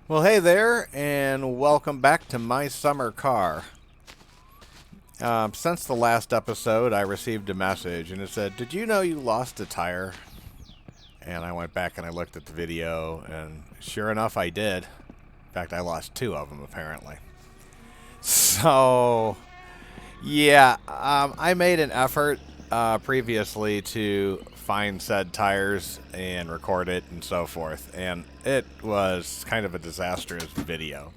Well, hey there, and welcome back to my summer car. Since the last episode, I received a message, and it said, "Did you know you lost a tire?" And I went back and I looked at the video, and sure enough, I did. In fact, I lost two of them, apparently. So, yeah, I made an effort previously to find said tires and record it and so forth, and it was kind of a disastrous video.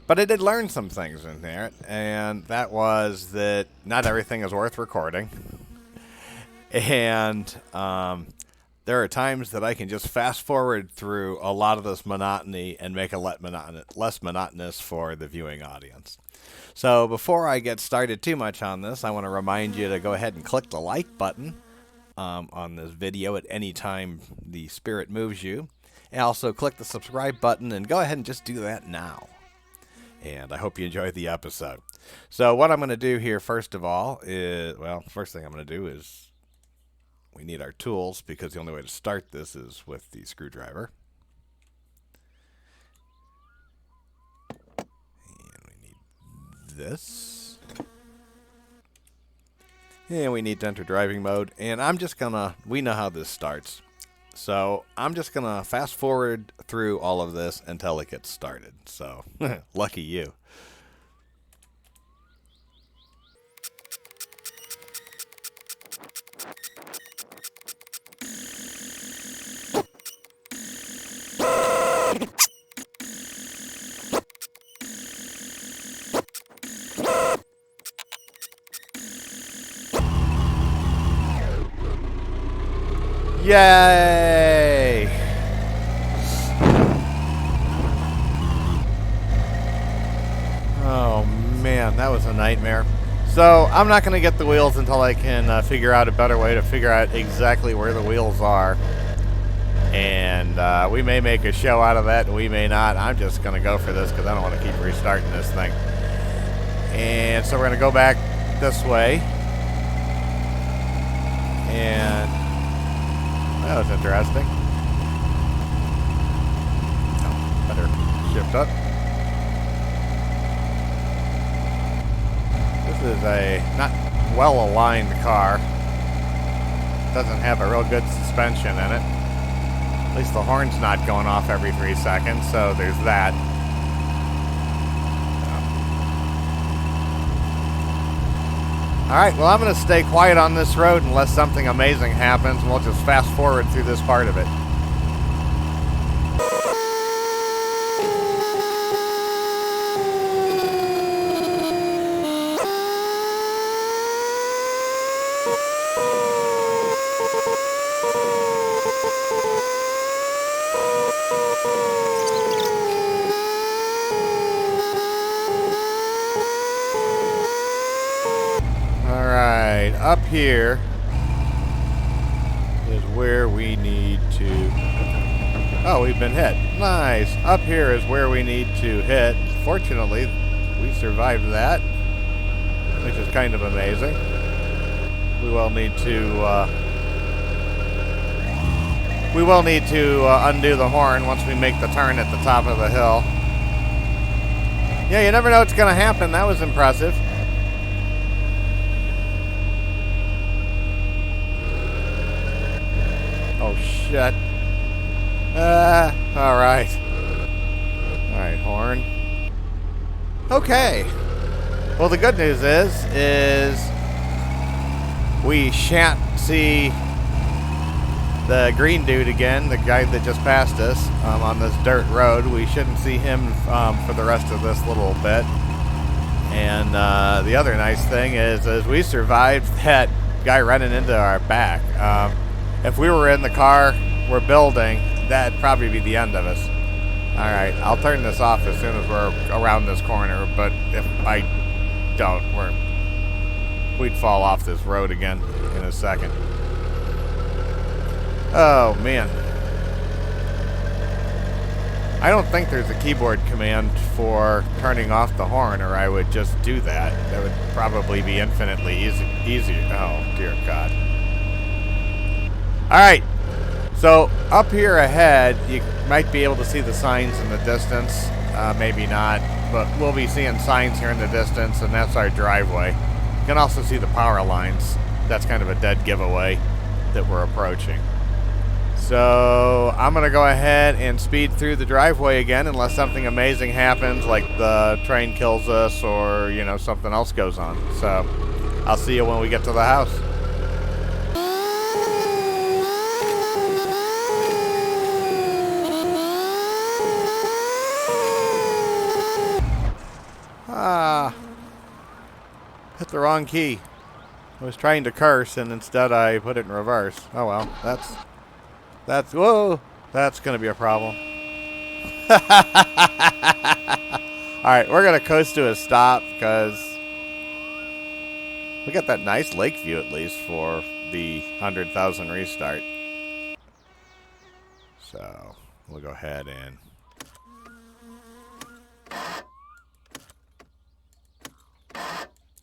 But I did learn some things in there, and that was that not everything is worth recording. And there are times that I can just fast forward through a lot of this monotony and make it less monotonous for the viewing audience. So before I get started too much on this, I want to remind you to go ahead and click the like button on this video at any time the spirit moves you. And also click the subscribe button and go ahead and just do that now. And I hope you enjoyed the episode. So what I'm going to do here first of all is, well, first thing I'm going to do is we need our tools, because the only way to start this is with the screwdriver. And we need this. And we need to enter driving mode. And I'm just going to, we know how this starts. So I'm just going to fast forward through all of this until it gets started. So lucky you. Yay! Oh man, that was a nightmare. So I'm not going to get the wheels until I can figure out a better way to figure out exactly where the wheels are. And we may make a show out of that, and we may not. I'm just going to go for this because I don't want to keep restarting this thing. And so we're going to go back this way. And that was interesting. Oh, better shift up. This is a not well-aligned car. Doesn't have a real good suspension in it. At least the horn's not going off every 3 seconds, so there's that. Alright, well, I'm going to stay quiet on this road unless something amazing happens, and we'll just fast forward through this part of it. Alright, up here is where we need to... Oh, we've been hit. Nice. Up here is where we need to hit. Fortunately, we survived that, which is kind of amazing. We will need to undo the horn once we make the turn at the top of the hill. Yeah, you never know what's going to happen. That was impressive. Oh, shit. Alright. Alright, horn. Okay. Well, the good news is we shan't see the green dude again, the guy that just passed us on this dirt road. We shouldn't see him for the rest of this little bit. And the other nice thing is we survived that guy running into our back. If we were in the car we're building, that'd probably be the end of us. Alright, I'll turn this off as soon as we're around this corner, but if I don't, we'd fall off this road again in a second. Oh, man. I don't think there's a keyboard command for turning off the horn, or I would just do that. That would probably be infinitely easier. Oh, dear God. Alright, So up here ahead, you might be able to see the signs in the distance. Maybe not, but we'll be seeing signs here in the distance, and that's our driveway. You can also see the power lines. That's kind of a dead giveaway that we're approaching. So I'm going to go ahead and speed through the driveway again unless something amazing happens, like the train kills us or, you know, something else goes on. So I'll see you when we get to the house. Hit the wrong key. I was trying to curse and instead I put it in reverse. Oh well, whoa, that's gonna be a problem. Alright, we're gonna coast to a stop because we got that nice lake view at least for the 100,000 restart. So we'll go ahead and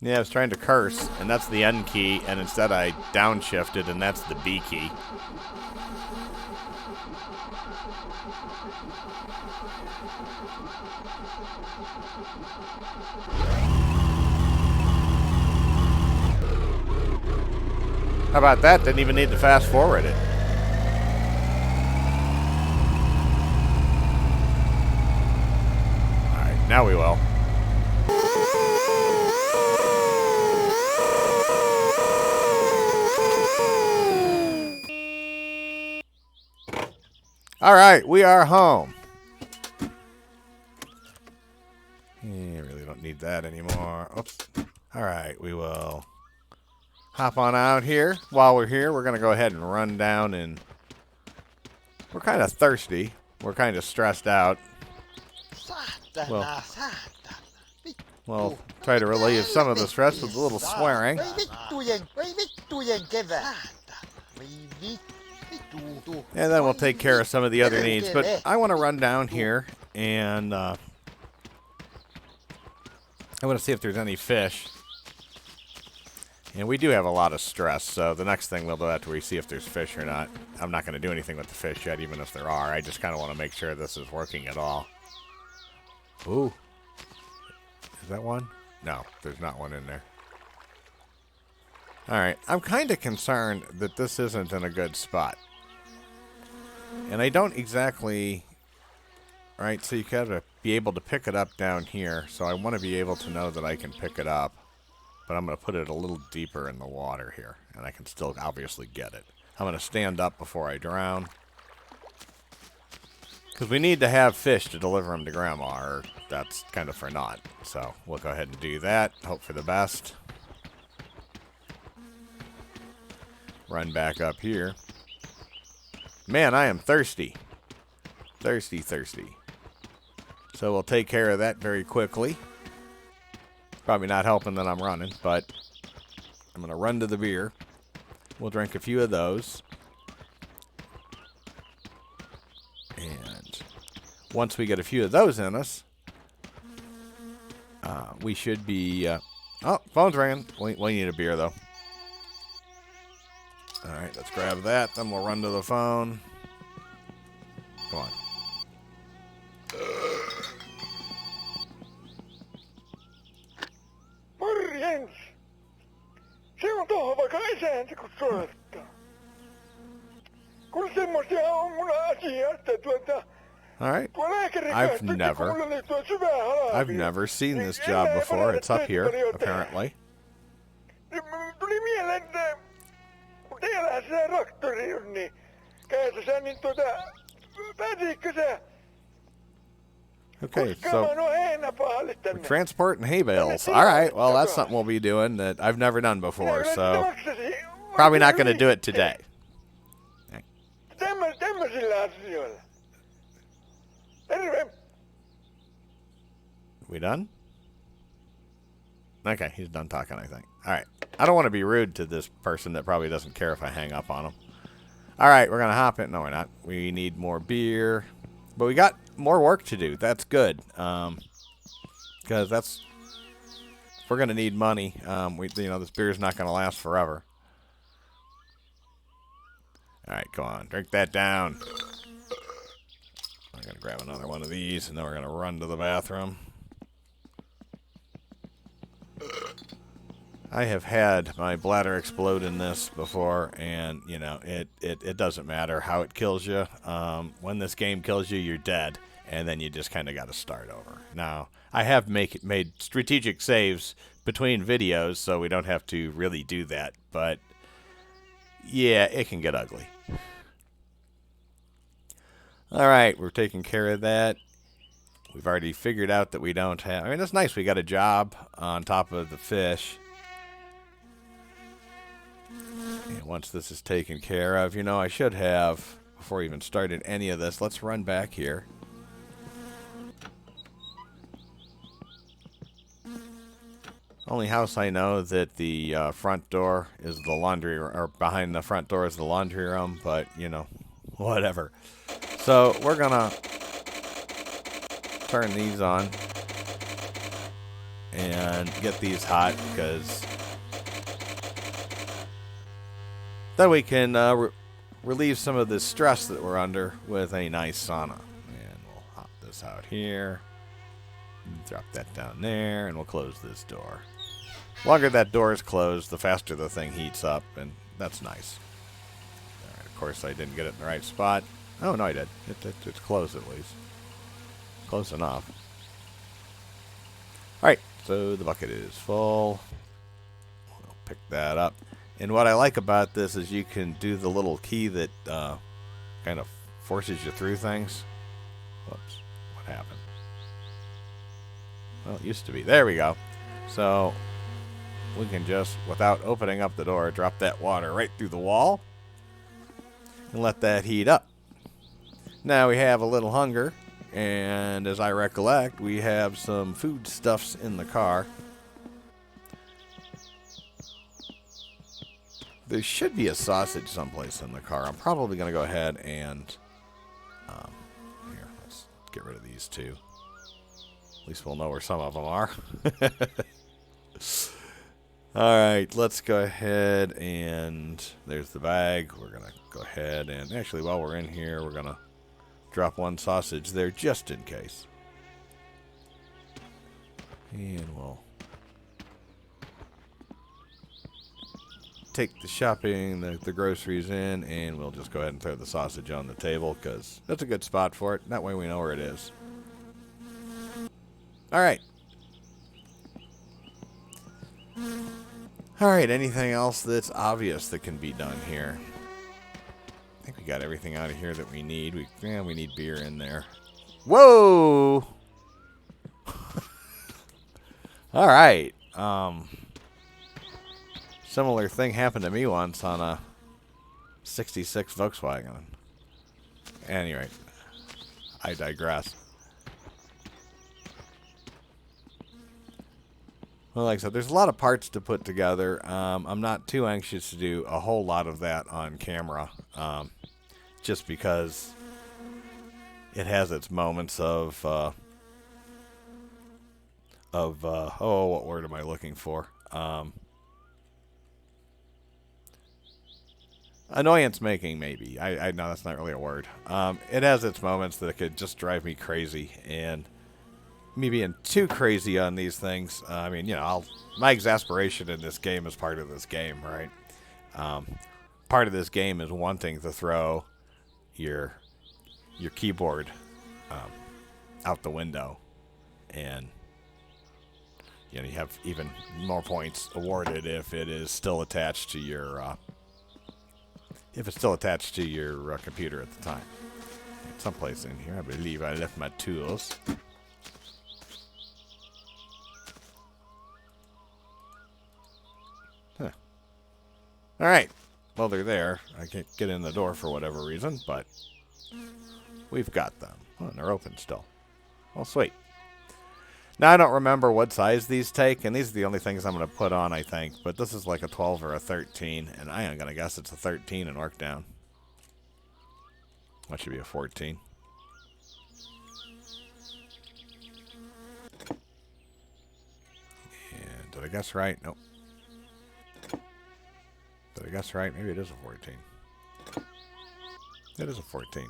yeah, I was trying to curse, and that's the N key, and instead I downshifted, and that's the B key. How about that? Didn't even need to fast forward it. Alright, now we will. All right, we are home. Yeah, really don't need that anymore. Oops. All right, we will hop on out here. While we're here, we're going to go ahead and run down, and we're kind of thirsty. We're kind of stressed out. We'll try to relieve some of the stress with a little swearing. And then we'll take care of some of the other needs. But I want to run down here and I want to see if there's any fish. And we do have a lot of stress, so the next thing we'll do after we see if there's fish or not. I'm not going to do anything with the fish yet, even if there are. I just kind of want to make sure this is working at all. Ooh. Is that one? No, there's not one in there. Alright, I'm kind of concerned that this isn't in a good spot. And I don't exactly... Right, so you gotta be able to pick it up down here. So I want to be able to know that I can pick it up. But I'm going to put it a little deeper in the water here. And I can still obviously get it. I'm going to stand up before I drown. Because we need to have fish to deliver them to Grandma, or that's kind of for naught. So we'll go ahead and do that. Hope for the best. Run back up here. Man, I am thirsty. Thirsty, thirsty. So we'll take care of that very quickly. Probably not helping that I'm running, but I'm going to run to the beer. We'll drink a few of those. And once we get a few of those in us, we should be... oh, phone's ringing. We need a beer, though. All right, let's grab that. Then we'll run to the phone. Come on. Morjens! Se on tohon vaikka isäntä kun soittaa. Kun semmosia on mun asiasta All right. I've never seen this job before. It's up here, apparently. Tuli mieleen, että kun teillä se traktori on, niin käytössä, niin pääsitkö sä? Okay, so we're transporting hay bales. All right, well, that's something we'll be doing that I've never done before, so probably not going to do it today. We done? Okay, he's done talking, I think. All right. I don't want to be rude to this person that probably doesn't care if I hang up on him. All right, we're going to hop in. No, we're not. We need more beer. But we got more work to do. That's good. Because we're going to need money. This beer is not going to last forever. Alright, come on. Drink that down. I'm going to grab another one of these, and then we're going to run to the bathroom. I have had my bladder explode in this before, and, you know, it doesn't matter how it kills you. When this game kills you, you're dead, and then you just kind of got to start over. Now, I have made strategic saves between videos, so we don't have to really do that, but, yeah, it can get ugly. Alright, we're taking care of that. We've already figured out that we don't have... I mean, it's nice we got a job on top of the fish. And once this is taken care of, you know, I should have, before I even started any of this, let's run back here. Only house I know that the front door is the laundry, or behind the front door is the laundry room, but, you know, whatever. So, we're gonna turn these on and get these hot, because then we can relieve some of the stress that we're under with a nice sauna. And we'll hop this out here, drop that down there, and we'll close this door. The longer that door is closed, the faster the thing heats up, and that's nice. All right, of course, I didn't get it in the right spot. Oh, no, I did. It's close, at least. Close enough. Alright, so the bucket is full. We'll pick that up. And what I like about this is you can do the little key that kind of forces you through things. Whoops, what happened? Well, it used to be. There we go. So we can just, without opening up the door, drop that water right through the wall and let that heat up. Now we have a little hunger, and as I recollect, we have some foodstuffs in the car. There should be a sausage someplace in the car. I'm probably going to go ahead and... here, let's get rid of these two. At least we'll know where some of them are. Alright, let's go ahead and... There's the bag. We're going to go ahead and... Actually, while we're in here, we're going to drop one sausage there just in case. And we'll take the shopping, the groceries in, and we'll just go ahead and throw the sausage on the table because that's a good spot for it. That way we know where it is. Alright. Alright, anything else that's obvious that can be done here? I think we got everything out of here that we need. We need beer in there. Whoa! Alright. Similar thing happened to me once on a 66 Volkswagen. Anyway, I digress. Well, like I said, there's a lot of parts to put together. I'm not too anxious to do a whole lot of that on camera. Just because it has its moments of what word am I looking for? Annoyance making, maybe. I know that's not really a word. It has its moments that could just drive me crazy, and me being too crazy on these things, I mean, you know, my exasperation in this game is part of this game, right? Part of this game is wanting to throw your keyboard out the window, and you know, you have even more points awarded if it is still attached to your computer at the time. Someplace in here, I believe I left my tools. Huh. All right. Well, they're there. I can't get in the door for whatever reason, but we've got them. Oh, and they're open still. Well, sweet. Now, I don't remember what size these take, and these are the only things I'm going to put on, I think. But this is like a 12 or a 13, and I am going to guess it's a 13 and work down. That should be a 14. And did I guess right? Nope. Did I guess right? Maybe it is a 14. It is a 14.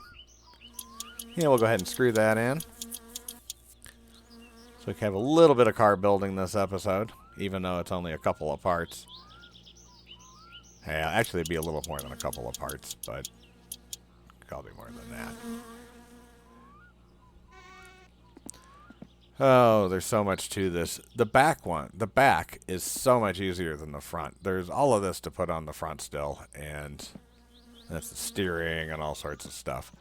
Yeah, we'll go ahead and screw that in. So we can have a little bit of car building this episode, even though it's only a couple of parts. Yeah, actually it'd be a little more than a couple of parts, but probably more than that. Oh, there's so much to this. The back is so much easier than the front. There's all of this to put on the front still, and that's the steering and all sorts of stuff.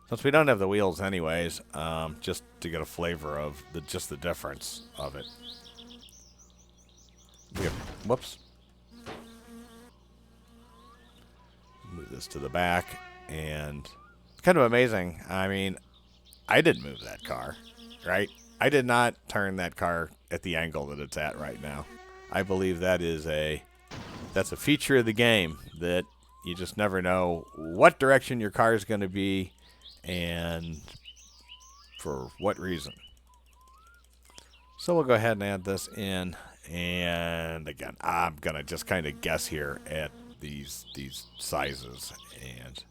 Since we don't have the wheels anyways, just to get a flavor of just the difference of it. Whoops. Move this to the back, and it's kind of amazing. I mean, I didn't move that car, right? I did not turn that car at the angle that it's at right now. I believe that's a feature of the game, that you just never know what direction your car is going to be and for what reason. So we'll go ahead and add this in, and again, I'm going to just kind of guess here at these sizes, and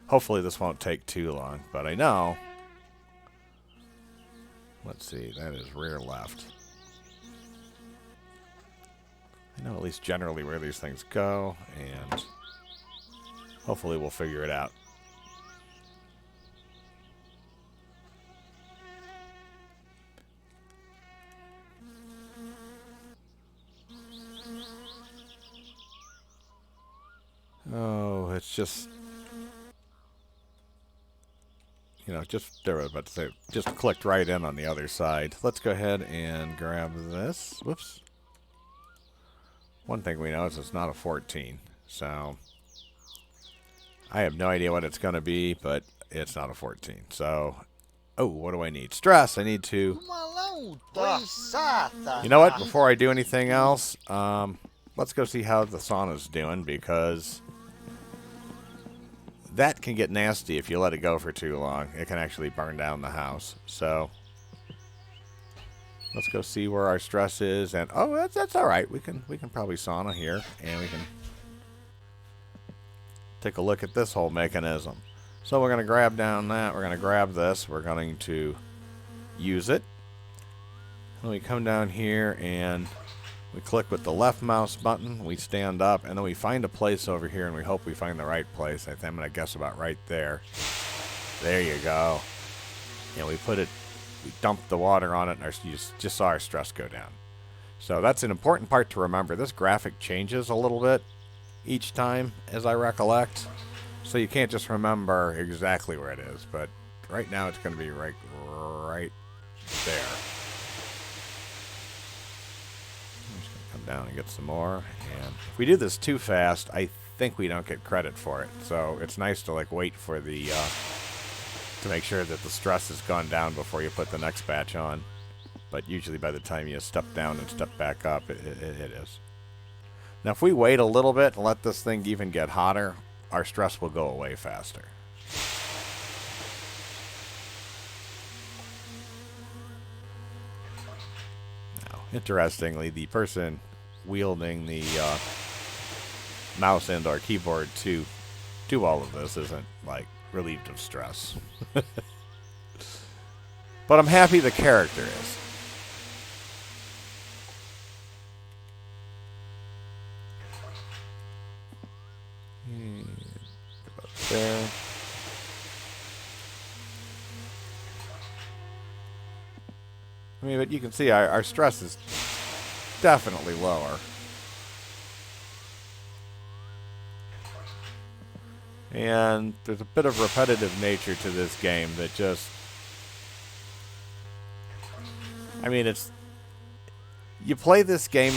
hopefully this won't take too long, but I know, let's see, that is rear left. I know at least generally where these things go, and hopefully we'll figure it out. Oh, it's just, there I was about to say, just clicked right in on the other side. Let's go ahead and grab this. Whoops. One thing we know is it's not a 14, so I have no idea what it's going to be, but it's not a 14. So, oh, what do I need? Stress. I need to, you know what? Before I do anything else, let's go see how the sauna's doing, because that can get nasty if you let it go for too long. It can actually burn down the house. So let's go see where our stress is, and oh, that's all right. We can probably sauna here, and we can take a look at this whole mechanism. So we're going to grab down that. We're going to grab this. We're going to use it. Then we come down here and we click with the left mouse button, we stand up, and then we find a place over here, and we hope we find the right place. I think I'm going to guess about right there. There you go. And we dump the water on it, and you just saw our stress go down. So that's an important part to remember. This graphic changes a little bit each time, as I recollect. So you can't just remember exactly where it is, but right now it's going to be right there. Down and get some more, and if we do this too fast, I think we don't get credit for it. So it's nice to wait for the to make sure that the stress has gone down before you put the next batch on. But usually by the time you step down and step back up, it is. Now if we wait a little bit and let this thing even get hotter, our stress will go away faster. Now, interestingly, the person wielding the mouse and or keyboard to do all of this isn't relieved of stress. But I'm happy the character is. About there. I mean, but you can see our stress is definitely lower. And there's a bit of repetitive nature to this game that just, I mean, you play this game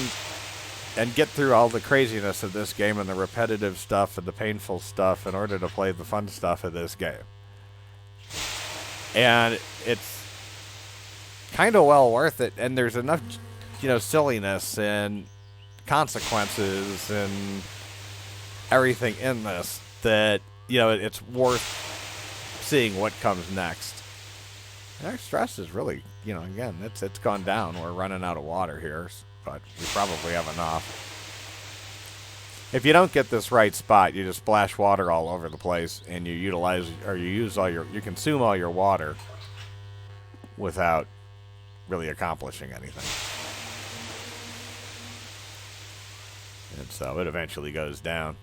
and get through all the craziness of this game and the repetitive stuff and the painful stuff in order to play the fun stuff of this game. And it's kind of well worth it, and there's enough silliness and consequences and everything in this that it's worth seeing what comes next. And our stress is really, again, it's gone down. We're running out of water here, but we probably have enough. If you don't get this right spot, you just splash water all over the place, and you consume all your water without really accomplishing anything. And so it eventually goes down.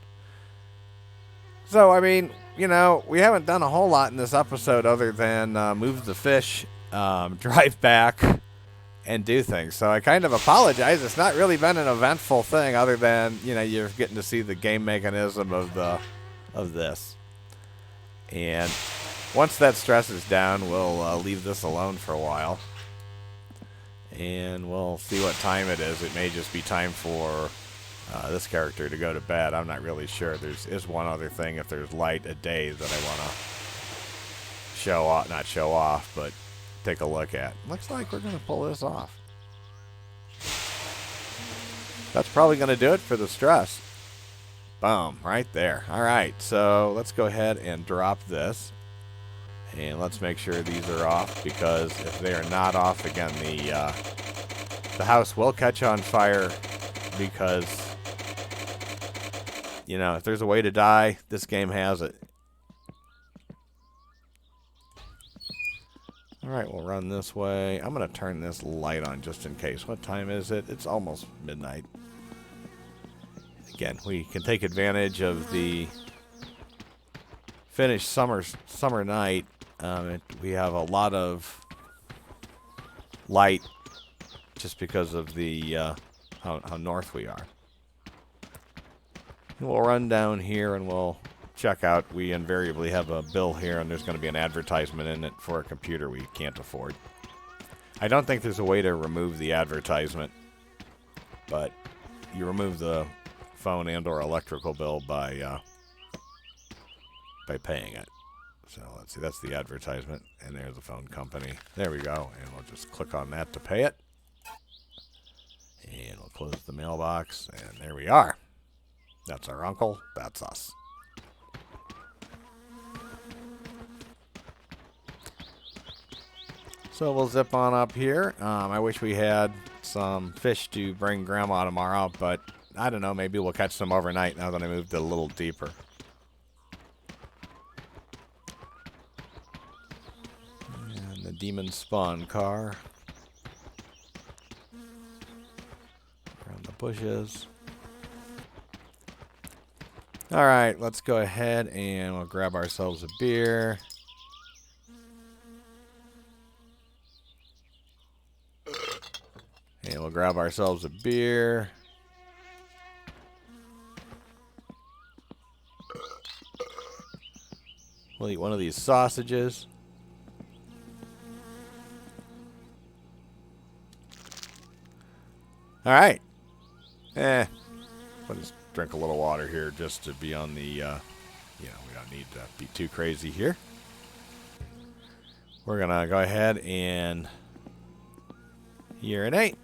So, I mean, you know, we haven't done a whole lot in this episode other than move the fish, drive back, and do things. So I kind of apologize. It's not really been an eventful thing other than, you know, you're getting to see the game mechanism of this. And once that stress is down, we'll leave this alone for a while. And we'll see what time it is. It may just be time for this character to go to bed. I'm not really sure. There is one other thing. If there's light a day that I want to show off, not show off, but take a look at. Looks like we're going to pull this off. That's probably going to do it for the stress. Boom, right there. All right, so let's go ahead and drop this. And let's make sure these are off, because if they are not off, again, the house will catch on fire, because, you know, if there's a way to die, this game has it. All right, we'll run this way. I'm going to turn this light on just in case. What time is it? It's almost midnight. Again, we can take advantage of the finished summer night. We have a lot of light just because of the how north we are. And we'll run down here and we'll check out. We invariably have a bill here, and there's going to be an advertisement in it for a computer we can't afford. I don't think there's a way to remove the advertisement, but you remove the phone and or electrical bill by paying it. So let's see, that's the advertisement, and there's the phone company. There we go, and we'll just click on that to pay it. And we'll close the mailbox, and there we are. That's our uncle, that's us. So we'll zip on up here. I wish we had some fish to bring Grandma tomorrow, but I don't know, maybe we'll catch some overnight now that I moved it a little deeper. And the demon spawn car. Around the bushes. Alright, let's go ahead and we'll grab ourselves a beer. And we'll grab ourselves a beer. We'll eat one of these sausages. All right. We'll just drink a little water here just to be on the, we don't need to be too crazy here. We're going to go ahead and urinate.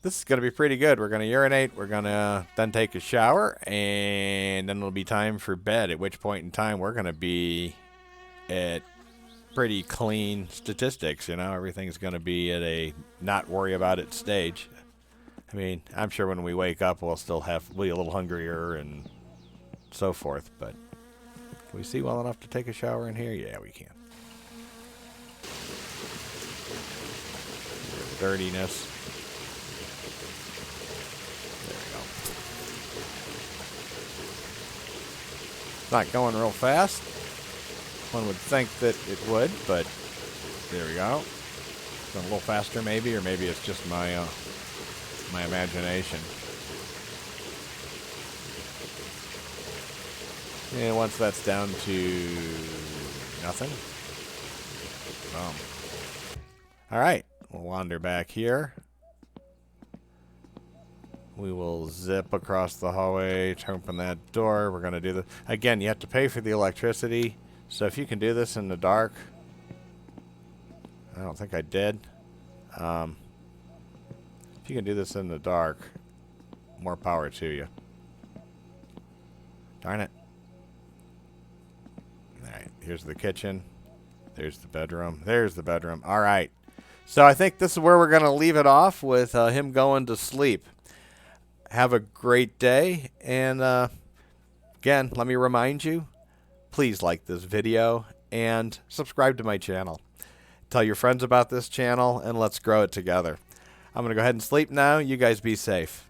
This is going to be pretty good. We're going to urinate. We're going to then take a shower, and then it'll be time for bed, at which point in time we're going to be at pretty clean statistics. You know, everything's going to be at a not worry about it stage. I mean, I'm sure when we wake up, we'll be a little hungrier and so forth, but can we see well enough to take a shower in here? Yeah, we can. Dirtiness. Not going real fast. One would think that it would, but there we go. Going a little faster maybe, or maybe it's just my imagination. And once that's down to nothing. Boom. All right, we'll wander back here. We will zip across the hallway to open that door. We're going to do this. Again, you have to pay for the electricity. So if you can do this in the dark. I don't think I did. If you can do this in the dark, more power to you. Darn it. All right, here's the kitchen. There's the bedroom. There's the bedroom. All right. So I think this is where we're going to leave it off with him going to sleep. Have a great day. And again, let me remind you, please like this video and subscribe to my channel. Tell your friends about this channel and let's grow it together. I'm going to go ahead and sleep now. You guys be safe.